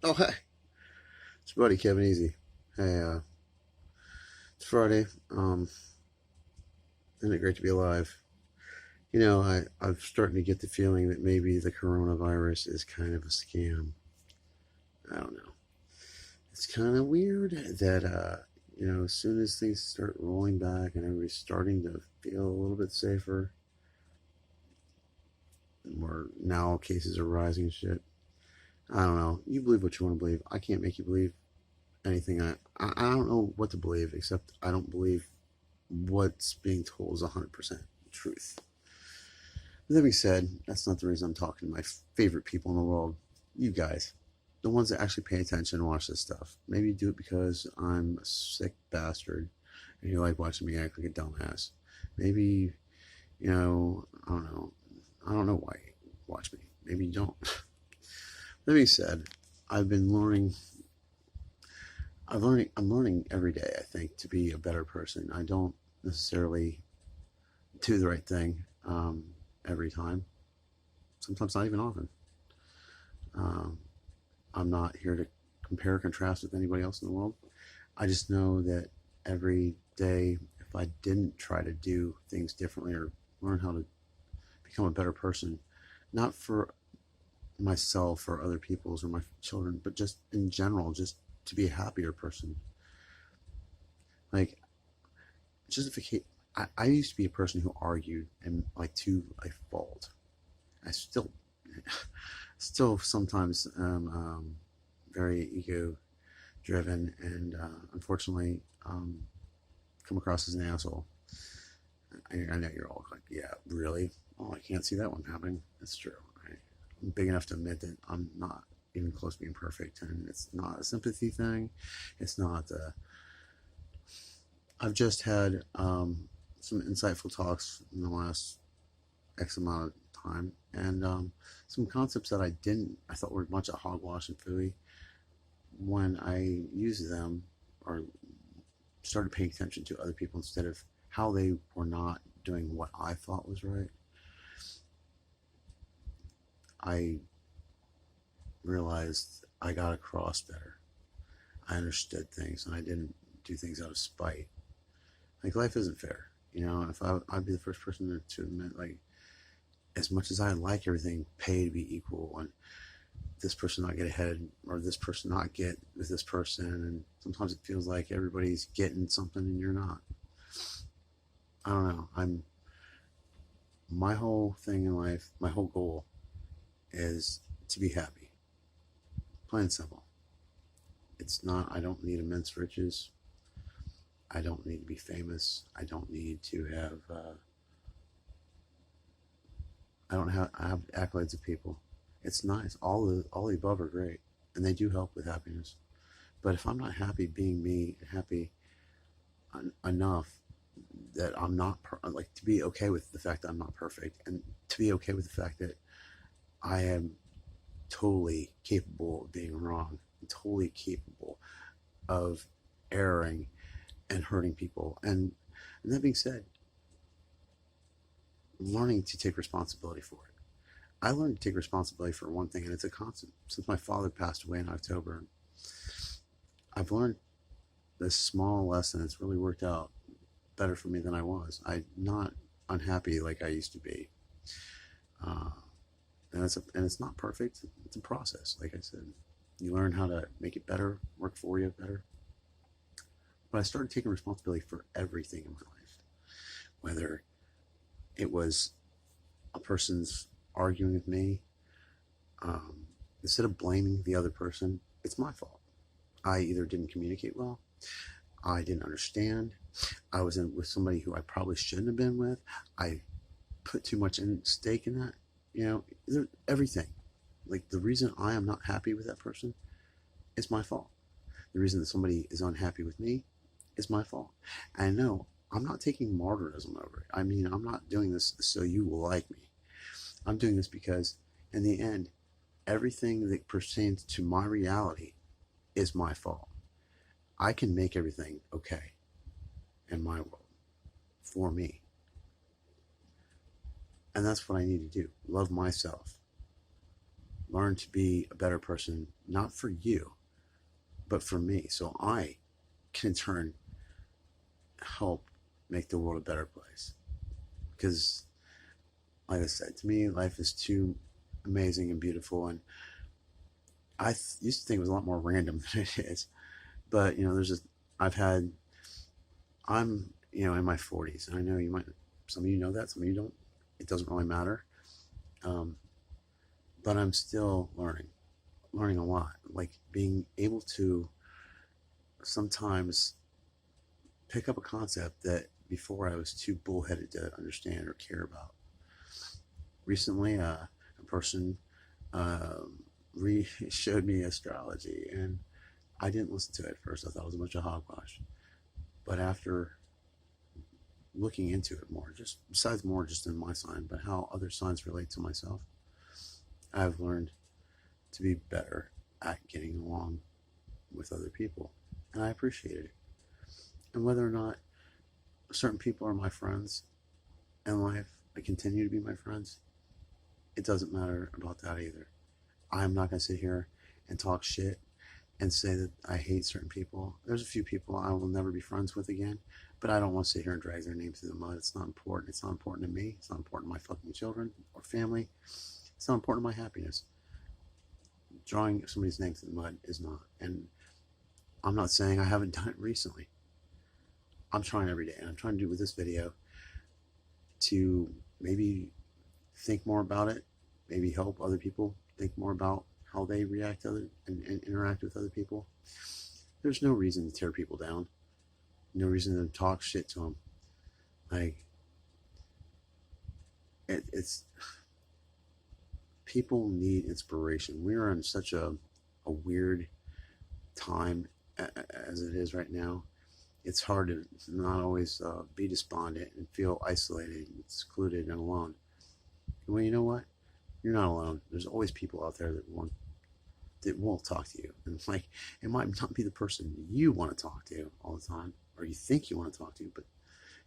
Oh, hey, it's your buddy Kevin Easy. Hey, it's Friday. Isn't it great to be alive? I'm starting to get the feeling that maybe the coronavirus is kind of a scam. I don't know. It's kind of weird that, as soon as things start rolling back and everybody's starting to feel a little bit safer, where now cases are rising and shit. I don't know. You believe what you want to believe. I can't make you believe anything. I don't know what to believe, except I don't believe what's being told is 100% truth. With that being said, that's not the reason I'm talking to my favorite people in the world. You guys. The ones that actually pay attention and watch this stuff. Maybe you do it because I'm a sick bastard and you like watching me act like a dumbass. Maybe, I don't know. I don't know why you watch me. Maybe you don't. That being said, I've been learning I'm learning every day, I think, to be a better person. I don't necessarily do the right thing every time. Sometimes not even often. Um, I'm not here to compare or contrast with anybody else in the world. I just know that every day, if I didn't try to do things differently or learn how to become a better person, not for myself or other people's or my children, but just in general, just to be a happier person. Like, justification. I used to be a person who argued and like to a fault. I still sometimes very ego driven and unfortunately come across as an asshole. I know you're all like, yeah, really? Oh, I can't see that one happening. That's true. I'm big enough to admit that I'm not even close to being perfect, and it's not a sympathy thing. It's not. I've just had some insightful talks in the last X amount of time, and some concepts that I thought were a bunch of hogwash and phooey. When I used them or started paying attention to other people instead of how they were not doing what I thought was right, I realized I got across better. I understood things and I didn't do things out of spite. Like, life isn't fair, if I'd be the first person to admit, like, as much as I like everything pay to be equal and this person not get ahead or this person not get with this person, and sometimes it feels like everybody's getting something and you're not. I don't know. My whole thing in life, my whole goal is to be happy. Plain and simple. It's not, I don't need immense riches. I don't need to be famous. I don't need to have, I have accolades of people. It's nice. All the above are great, and they do help with happiness. But if I'm not happy being me, happy enough that I'm not like to be okay with the fact that I'm not perfect, and to be okay with the fact that I am totally capable of being wrong, totally capable of erring and hurting people. And that being said, learning to take responsibility for it. I learned to take responsibility for one thing, and it's a constant. Since my father passed away in October, I've learned this small lesson. It's really worked out better for me than I was. I'm not unhappy like I used to be. Uh, and it's not perfect. It's a process. Like I said, you learn how to make it better, work for you better. But I started taking responsibility for everything in my life, whether it was a person's arguing with me. Instead of blaming the other person, it's my fault. I either didn't communicate well, I didn't understand, I was in with somebody who I probably shouldn't have been with, I put too much stake in that. Everything. Like, the reason I am not happy with that person is my fault. The reason that somebody is unhappy with me is my fault. And no, I'm not taking martyrism over it. I mean, I'm not doing this so you will like me. I'm doing this because, in the end, everything that pertains to my reality is my fault. I can make everything okay in my world for me. And that's what I need to do. Love myself. learn to be a better person, not for you, but for me, so I can in turn help make the world a better place. Because, like I said, to me, life is too amazing and beautiful, and used to think it was a lot more random than it is. But there's just I've had I'm in my 40s, and I know you might some of you know that, some of you don't. It doesn't really matter, um, but I'm still learning a lot. Like being able to sometimes pick up a concept that before I was too bullheaded to understand or care about. Recently, a person showed me astrology, and I didn't listen to it at first. I thought it was a bunch of hogwash. But after looking into it more, just in my sign, but how other signs relate to myself, I've learned to be better at getting along with other people, and I appreciate it. And whether or not certain people are my friends in life, I continue to be my friends, it doesn't matter about that either. I'm not going to sit here and talk shit and say that I hate certain people. There's a few people I will never be friends with again, but I don't want to sit here and drag their name through the mud. It's not important. It's not important to me. It's not important to my fucking children or family. It's not important to my happiness. Drawing somebody's name through the mud is not. And I'm not saying I haven't done it recently. I'm trying every day, and I'm trying to do it with this video to maybe think more about it, maybe help other people think more about how they react to and interact with other people. There's no reason to tear people down. No reason to talk shit to them. Like, it's people need inspiration. We are in such a weird time as it is right now. It's hard to not always be despondent and feel isolated and secluded and alone. Well, you know what? You're not alone. There's always people out there that won't talk to you. And like, it might not be the person you want to talk to all the time, or you think you want to talk to, but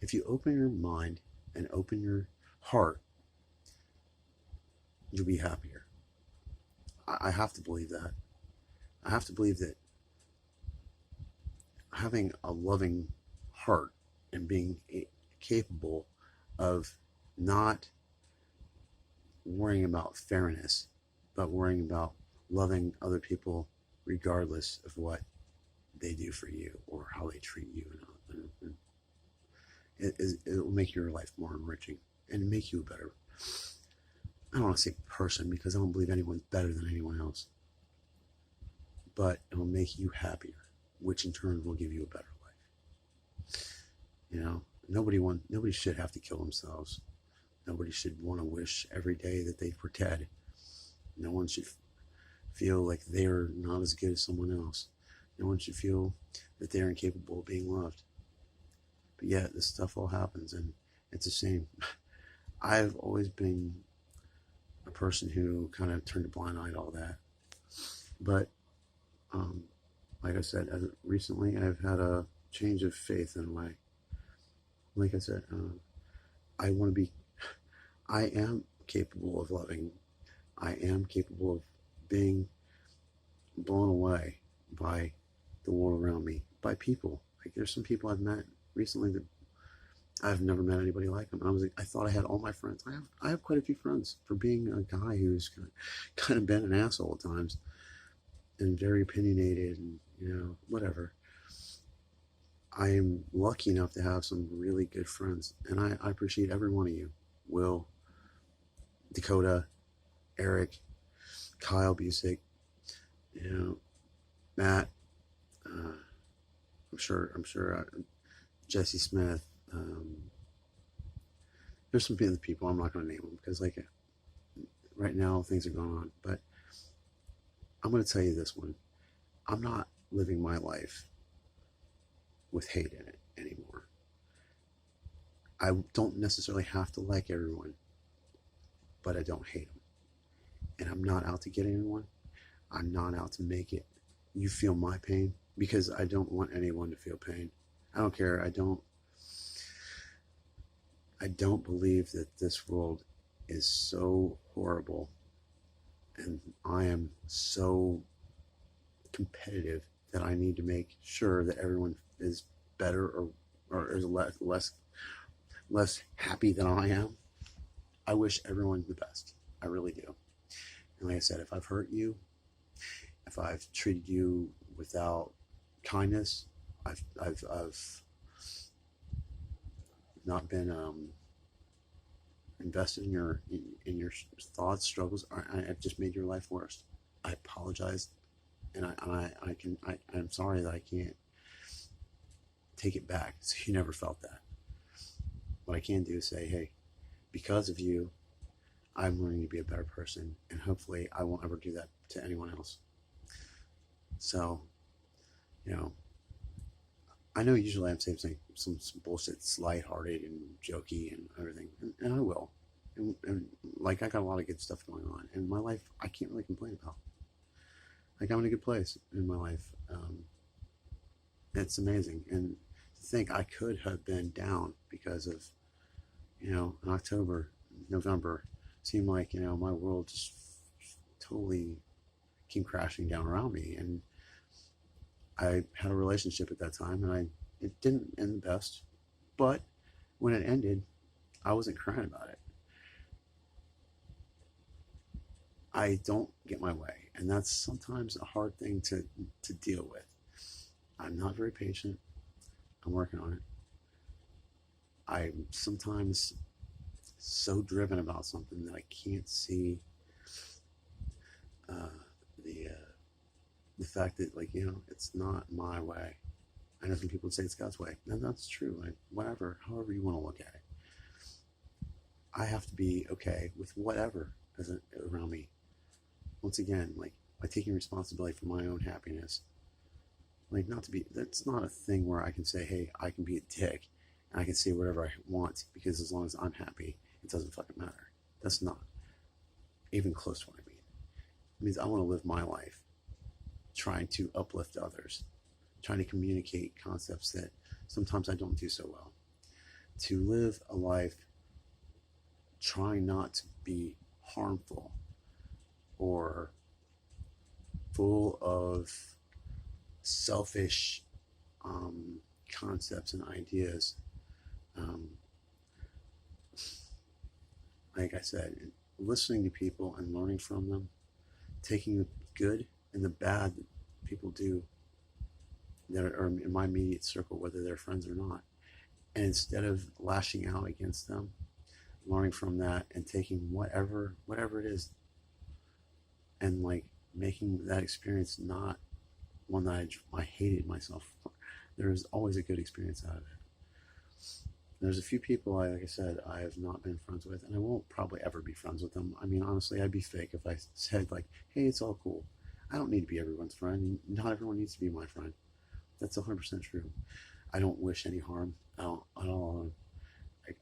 if you open your mind and open your heart, you'll be happier. I have to believe that. I have to believe that having a loving heart and being capable of not worrying about fairness, but worrying about loving other people regardless of what they do for you or how they treat you. It will make your life more enriching and make you a better, I don't want to say person, because I don't believe anyone's better than anyone else, but it will make you happier, which in turn will give you a better life. Nobody should have to kill themselves. Nobody should want to wish every day that they were dead. No one should feel like they're not as good as someone else. No one should feel that they're incapable of being loved. But yet, this stuff all happens, and it's a shame. I've always been a person who kind of turned a blind eye to all that. But, like I said, recently I've had a change of faith in a way. Like I said, I am capable of loving. I am capable of being blown away by the world around me, by people. Like, there's some people I've met recently that I've never met anybody like them. And I thought I had all my friends. I have quite a few friends for being a guy who's kind of been an asshole at times and very opinionated and whatever. I am lucky enough to have some really good friends, and I appreciate every one of you. Will, Dakota, Eric, Kyle Busick, Matt, I'm sure Jesse Smith. There's some other people, I'm not going to name them because right now things are going on, but I'm going to tell you this one. I'm not living my life with hate in it anymore. I don't necessarily have to like everyone, but I don't hate them. And I'm not out to get anyone. I'm not out to make it you feel my pain, because I don't want anyone to feel pain. I don't care. I don't believe that this world is so horrible And I am so competitive that I need to make sure that everyone is better or is less happy than I am. I wish everyone the best. I really do. And like I said, if I've hurt you, if I've treated you without kindness, I've not been invested in your thoughts, struggles. I've just made your life worse. I apologize, and I'm sorry that I can't take it back. So you never felt that. What I can do is say, hey, because of you, I'm learning to be a better person, and hopefully I won't ever do that to anyone else. So, you know, I know usually I'm saying some bullshit, lighthearted and jokey and everything, and I will. And like I got a lot of good stuff going on, and my life I can't really complain about. Like I'm in a good place in my life. It's amazing, and to think I could have been down because of, in October, November, seemed like my world just totally came crashing down around me, and I had a relationship at that time, and it didn't end the best, but when it ended, I wasn't crying about it. I don't get my way, and that's sometimes a hard thing to deal with. I'm not very patient. I'm working on it. I'm sometimes so driven about something that I can't see uh, the fact that it's not my way. I know some people would say it's God's way, and that's true. Whatever, however you want to look at it, I have to be okay with whatever is around me. Once again, by taking responsibility for my own happiness. That's not a thing where I can say, hey, I can be a dick and I can say whatever I want because as long as I'm happy, it doesn't fucking matter. That's not even close to what I mean. It means I want to live my life trying to uplift others, trying to communicate concepts that sometimes I don't do so well. To live a life trying not to be harmful or full of selfish concepts and ideas. Like I said, listening to people and learning from them, taking the good and the bad that people do that are in my immediate circle, whether they're friends or not. And instead of lashing out against them, learning from that and taking whatever it is and making that experience not one that I hated myself for. There's always a good experience out of it. There's a few people, like I said, I have not been friends with, and I won't probably ever be friends with them. I mean, honestly, I'd be fake if I said, hey, it's all cool. I don't need to be everyone's friend. Not everyone needs to be my friend. That's 100% true. I don't wish any harm at all.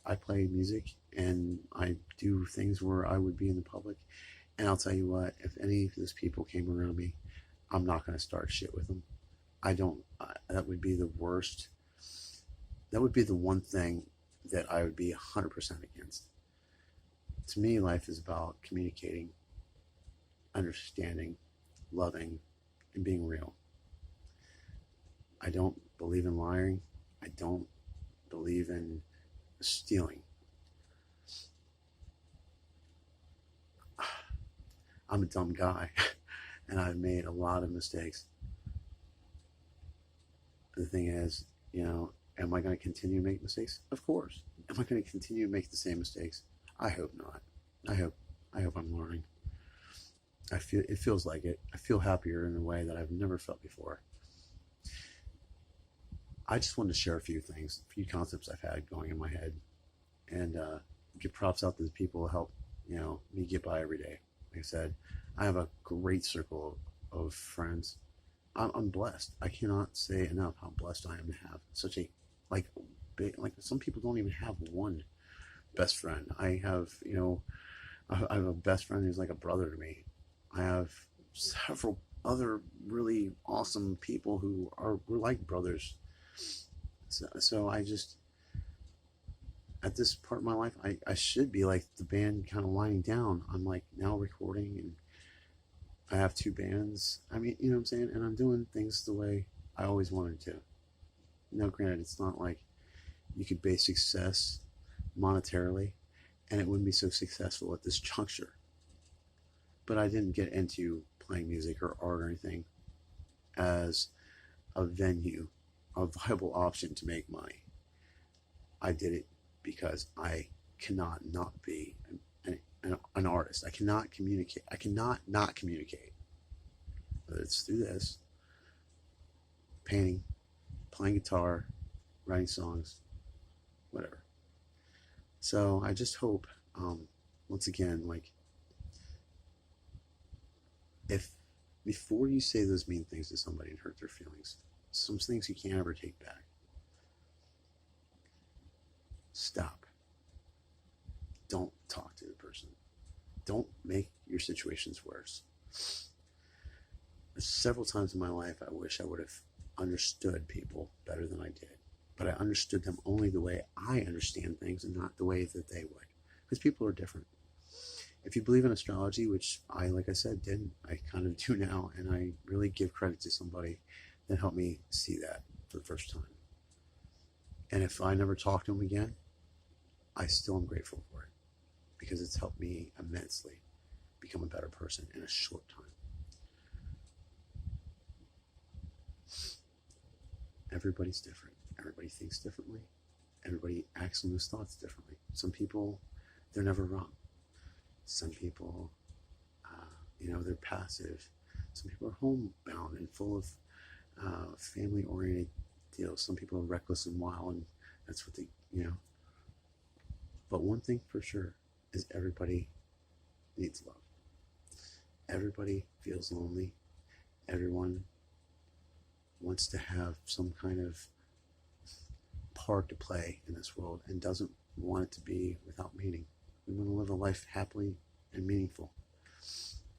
I play music, and I do things where I would be in the public, and I'll tell you what, if any of those people came around me, I'm not going to start shit with them. That would be the worst. That would be the one thing that I would be 100% against. To me, life is about communicating, understanding, loving, and being real. I don't believe in lying. I don't believe in stealing. I'm a dumb guy, and I've made a lot of mistakes. The thing is, am I going to continue to make mistakes? Of course. Am I going to continue to make the same mistakes? I hope not. I hope I'm learning. It feels like it. I feel happier in a way that I've never felt before. I just wanted to share a few things, a few concepts I've had going in my head, and give props out to the people who help me get by every day. Like I said, I have a great circle of friends. I'm blessed. I cannot say enough how blessed I am to have such a big, some people don't even have one best friend. I have I have a best friend who's like a brother to me. I have several other really awesome people we're like brothers. So I just, at this part of my life, I should be like the band kind of winding down. I'm now recording and I have two bands. I mean, you know what I'm saying? And I'm doing things the way I always wanted to. Now, granted, it's not like you could base success monetarily and it wouldn't be so successful at this juncture. But I didn't get into playing music or art or anything as a venue, a viable option to make money. I did it because I cannot not be an artist. I cannot communicate. I cannot not communicate. Whether it's through this, painting, playing guitar, writing songs, whatever. So I just hope, once again, like, if before you say those mean things to somebody and hurt their feelings, some things you can't ever take back, stop. Don't talk to the person. Don't make your situations worse. Several times in my life, I wish I would have understood people better than I did. But I understood them only the way I understand things and not the way that they would. Because people are different. If you believe in astrology, which I, like I said, didn't, I kind of do now, and I really give credit to somebody that helped me see that for the first time. And if I never talk to him again, I still am grateful for it, because it's helped me immensely become a better person in a short time. Everybody's different. Everybody thinks differently. Everybody acts on those thoughts differently. Some people, they're never wrong. Some people, they're passive. Some people are homebound and full of family-oriented deals. Some people are reckless and wild, and that's what they. But one thing for sure is everybody needs love. Everybody feels lonely. Everyone wants to have some kind of part to play in this world and doesn't want it to be without meaning. We want to live a life happily and meaningful,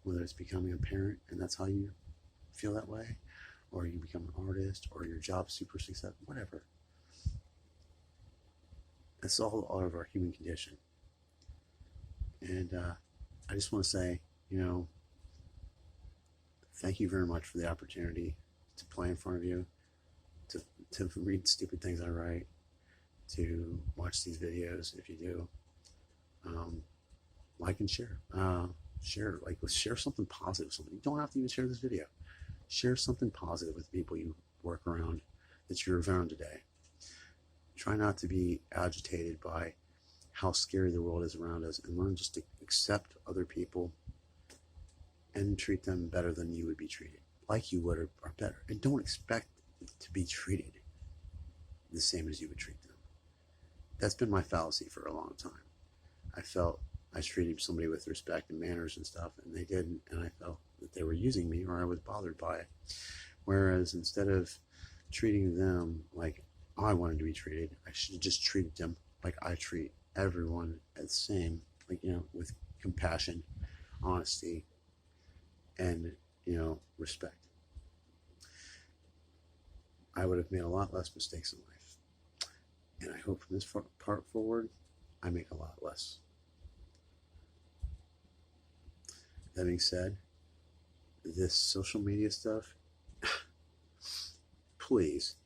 whether it's becoming a parent and that's how you feel that way, or you become an artist, or your job's super successful, whatever. That's all of our human condition. And I just want to say, thank you very much for the opportunity to play in front of you, to read stupid things I write, to watch these videos if you do. Like and share. Share something positive with somebody. You don't have to even share this video. Share something positive with people you work around, that you're around today. Try not to be agitated by how scary the world is around us, and learn just to accept other people and treat them better than you would be treated, like you would, or better. And don't expect to be treated the same as you would treat them. That's been my fallacy for a long time. I felt I treated somebody with respect and manners and stuff, and they didn't, and I felt that they were using me, or I was bothered by it. Whereas instead of treating them like I wanted to be treated, I should have just treated them like I treat everyone the same, with compassion, honesty, and respect. I would have made a lot less mistakes in life, and I hope from this part forward I make a lot less. That being said, this social media stuff, please,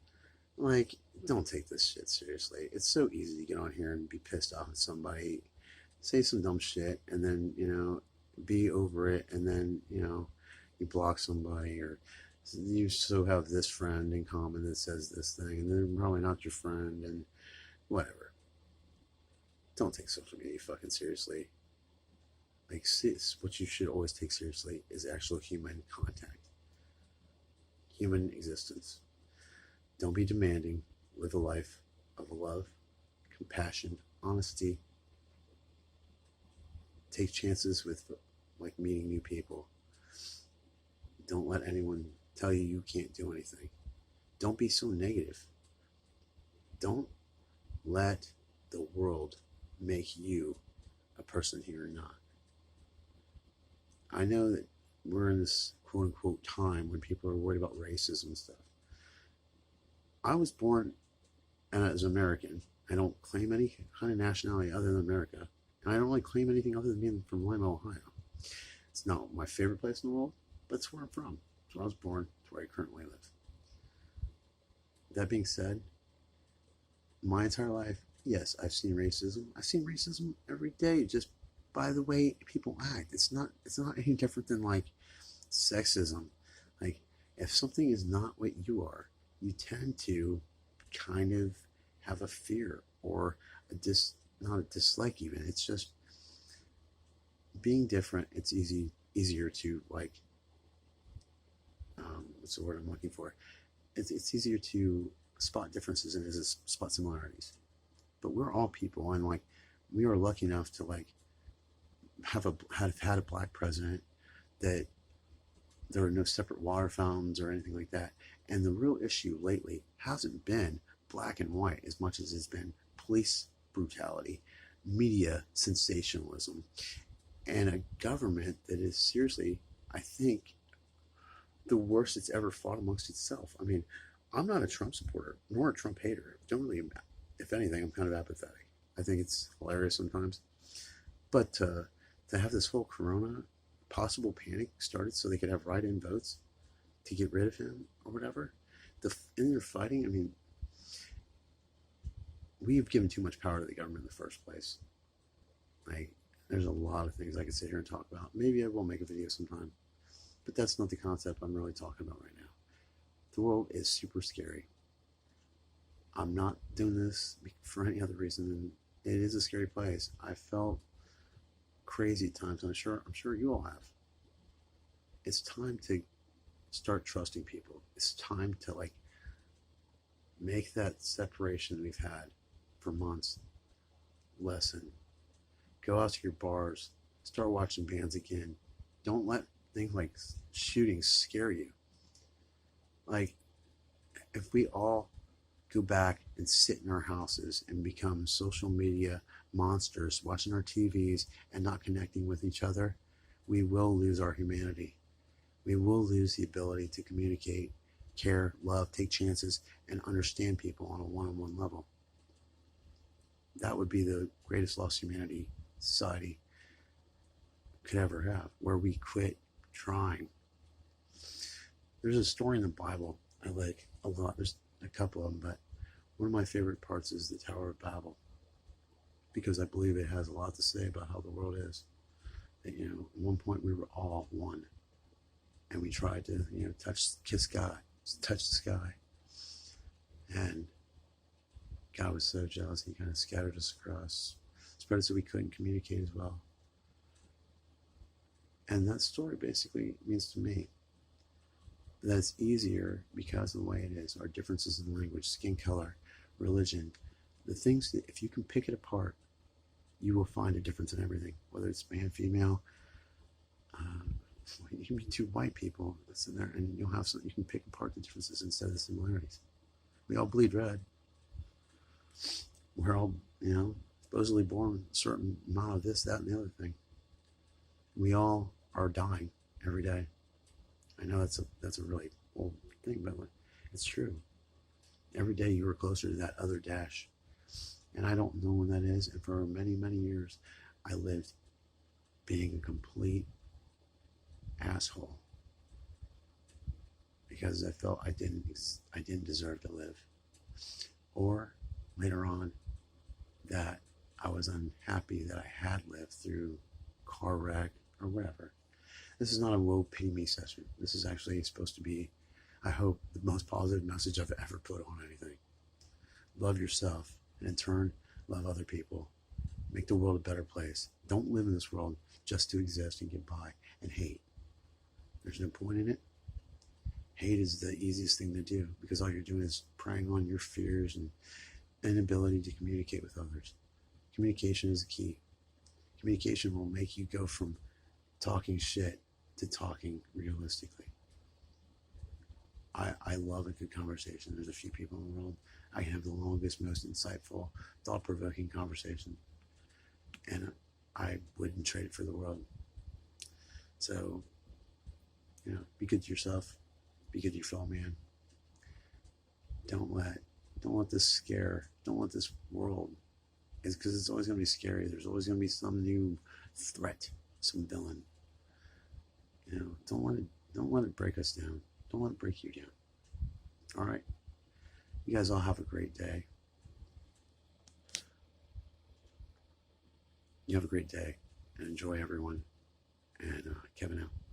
don't take this shit seriously. It's so easy to get on here and be pissed off at somebody, say some dumb shit, and then, be over it, and then, you block somebody, or you so have this friend in common that says this thing, and they're probably not your friend, and whatever. Don't take social media fucking seriously. What you should always take seriously is actual human contact, human existence. Don't be demanding. Live a life of love, compassion, honesty. Take chances with meeting new people. Don't let anyone tell you you can't do anything. Don't be so negative. Don't let the world make you a person you're not. I know that we're in this quote-unquote time when people are worried about racism and stuff. I was born as an American. I don't claim any kind of nationality other than America. And I don't really claim anything other than being from Lima, Ohio. It's not my favorite place in the world. But it's where I'm from. It's where I was born. It's where I currently live. That being said, my entire life, yes, I've seen racism. I've seen racism every day, just by the way people act. It's not any different than like sexism. Like if something is not what you are, you tend to kind of have a fear or a not a dislike even. It's just being different. It's easier to like what's the word I'm looking for? It's easier to spot differences than it is to spot similarities. But we're all people, and like we are lucky enough to like have had a black president, that there are no separate water fountains or anything like that. And the real issue lately hasn't been black and white as much as it's been police brutality, media sensationalism, and a government that is seriously, I think, the worst it's ever fought amongst itself. I mean, I'm not a Trump supporter nor a Trump hater. Don't really, if anything, I'm kind of apathetic. I think it's hilarious sometimes. But to have this whole corona possible panic started so they could have write-in votes to get rid of him or whatever, in their fighting, I mean, we've given too much power to the government in the first place. Like, there's a lot of things I could sit here and talk about. Maybe I will make a video sometime. But that's not the concept I'm really talking about right now. The world is super scary. I'm not doing this for any other reason than it is a scary place. I felt crazy at times, and I'm sure you all have. It's time to start trusting people. It's time to like make that separation we've had for months lessen. Go out to your bars, start watching bands again. Don't let things like shootings scare you. Like, if we all go back and sit in our houses and become social media monsters, watching our TVs and not connecting with each other, we will lose our humanity. We will lose the ability to communicate, care, love, take chances, and understand people on a one-on-one level. That would be the greatest loss humanity society could ever have, where we quit trying. There's a story in the Bible I like a lot. There's a couple of them, but one of my favorite parts is the Tower of Babel, because I believe it has a lot to say about how the world is. That, at one point we were all one, and we tried to, touch the sky, and God was so jealous he kind of scattered us across, spread it so we couldn't communicate as well. And that story basically means to me that it's easier because of the way it is. Our differences in language, skin color, religion, the things that if you can pick it apart, you will find a difference in everything, whether it's man, female. You can be two white people that's in there, and you'll have something you can pick apart the differences instead of the similarities. We all bleed red. We're all, supposedly born with a certain amount of this, that, and the other thing. We all are dying every day. I know that's a really old thing, but it's true. Every day you are closer to that other dash. And I don't know when that is. And for many, many years, I lived being a complete asshole because I felt I didn't deserve to live. Or later on, that I was unhappy that I had lived through car wreck or whatever. This is not a woe pity me session. This is actually supposed to be, I hope, the most positive message I've ever put on anything. Love yourself, and in turn, love other people. Make the world a better place. Don't live in this world just to exist and get by and hate. There's no point in it. Hate is the easiest thing to do because all you're doing is preying on your fears and inability to communicate with others. Communication is the key. Communication will make you go from talking shit to talking realistically. I love a good conversation. There's a few people in the world I can have the longest, most insightful, thought-provoking conversation, and I wouldn't trade it for the world. So, be good to yourself. Be good to your fellow man. Don't let this scare. Don't let this world. Because it's always going to be scary. There's always going to be some new threat, some villain. Don't let it Don't let it break us down. Don't let it break you down. All right? You guys all have a great day. You have a great day and enjoy, everyone. And Kevin out.